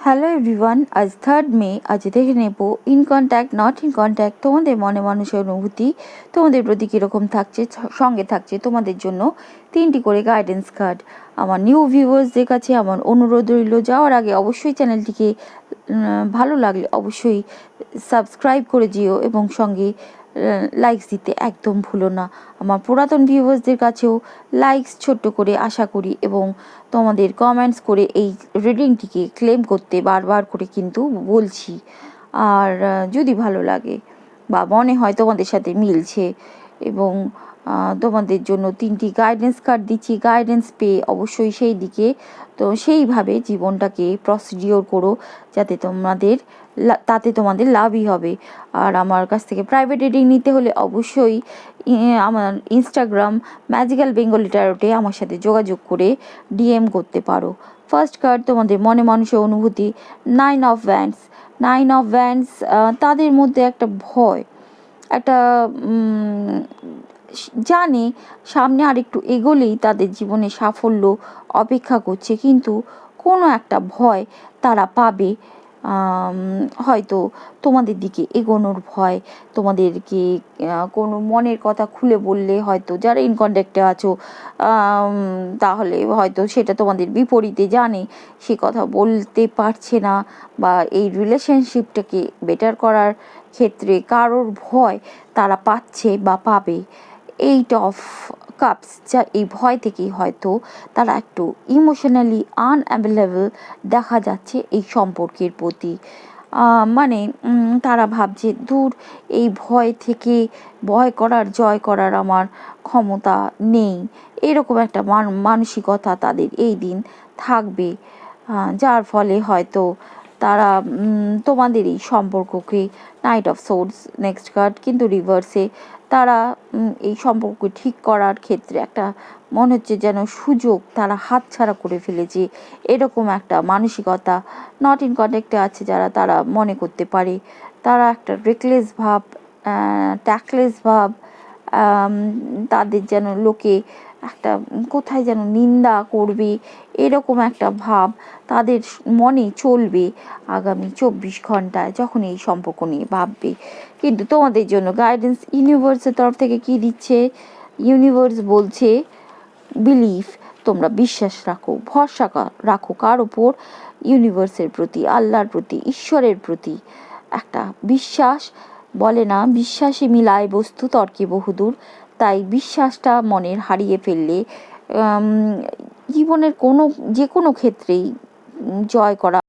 Hello everyone, আজ 3 মে। আজ দেখে নেব in contact not in contact তোমাদের মনে মানুষের অনুভূতি তোমাদের প্রতি কীরকম থাকছে, সঙ্গে থাকছে তোমাদের জন্য 3টি করে গাইডেন্স কার্ড। আমার নিউ ভিউয়ার্সদের কাছে আমার অনুরোধ রইল, যাওয়ার আগে অবশ্যই চ্যানেলটিকে ভালো লাগলে অবশ্যই সাবস্ক্রাইব করে যেও এবং সঙ্গে লাইকস দিতে একদম ভুলো না। আমার পুরাতন ভিউয়ার্সদের কাছেও লাইকস ছোট্ট করে আশা করি এবং তোমাদের কমেন্টস করে এই রিডিংটিকে ক্লেম করতে বারবার করে কিন্তু বলছি। আর যদি ভালো লাগে বা মনে হয় তোমাদের সাথে মিলছে এবং তোমাদের জন্য 3টি গাইডেন্স কার্ড দিচ্ছি, গাইডেন্স পেয়ে অবশ্যই সেই দিকে তো সেইভাবে জীবনটাকে প্রসিডিওর করো যাতে তাতে তোমাদের লাভই হবে। আর আমার কাছ থেকে প্রাইভেট রিডিং নিতে হলে অবশ্যই আমার ইনস্টাগ্রাম ম্যাজিক্যাল বেঙ্গলি ট্যারোটে আমার সাথে যোগাযোগ করে ডিএম করতে পারো। ফার্স্ট কার্ড তোমাদের মনে মানুষের অনুভূতি, 9 অফ ওয়ান্ডস। 9 অফ ওয়ান্ডস তাদের মধ্যে একটা ভয়, একটা জানে সামনে আর একটু এগোলেই তাদের জীবনে সাফল্য অপেক্ষা করছে, কিন্তু কোনো একটা ভয় তারা পাবে। হয়তো তোমাদের দিকে এগোনোর ভয়, তোমাদেরকে কোনো মনের কথা খুলে বললে হয়তো যারা ইন কন্ট্যাক্টে আছো তাহলে হয়তো সেটা তোমাদের বিপরীতে জানে, সে কথা বলতে পারছে না, বা এই রিলেশনশিপটাকে বেটার করার ক্ষেত্রে কারোর ভয় তারা পাচ্ছে বা পাবে। 8 অফ কাপস, যা এই ভয় থেকেই হয়তো তারা একটু ইমোশনালি আনঅ্যাভেলেবল দেখা যাচ্ছে এই সম্পর্কের প্রতি। মানে তারা ভাবছে দূর, এই ভয় থেকে জয় করার আমার ক্ষমতা নেই, এরকম একটা মানসিকতা তাদের এই দিন থাকবে, যার ফলে হয়তো তারা তোমাদের এই সম্পর্ককে, night of swords next card কিন্তু রিভার্সে, তারা এই সম্পর্ক ঠিক করার ক্ষেত্রে একটা মনে হচ্ছে যেন সুযোগ তারা হাতছাড়া করে ফেলেছে, এরকম একটা মানসিকতা নট ইন কন্ট্যাক্টে আছে যারা, তারা মনে করতে পারে। তারা একটা রেকলেস ভাব, ট্যাকলেস ভাব, তাদের যেন লোকে একটা কোথায় যেন নিন্দা করবে, এরকম একটা ভাব তাদের মনে চলবে আগামী 24 ঘন্টায় যখন এই সম্পর্ক নিয়ে ভাববে। কিন্তু তোমাদের জন্য গাইডেন্স ইউনিভার্সের তরফ থেকে কি দিচ্ছে? ইউনিভার্স বলছে বিলিভ, তোমরা বিশ্বাস রাখো, ভরসা রাখো কার ওপর? ইউনিভার্সের প্রতি, আল্লাহর প্রতি, ঈশ্বরের প্রতি একটা বিশ্বাস। বলে না, বিশ্বাসে মিলায় বস্তু তর্কে বহুদূর। তাই বিশ্বাসটা মনের হারিয়ে ফেললে জীবনের যে কোনো ক্ষেত্রেই জয় করা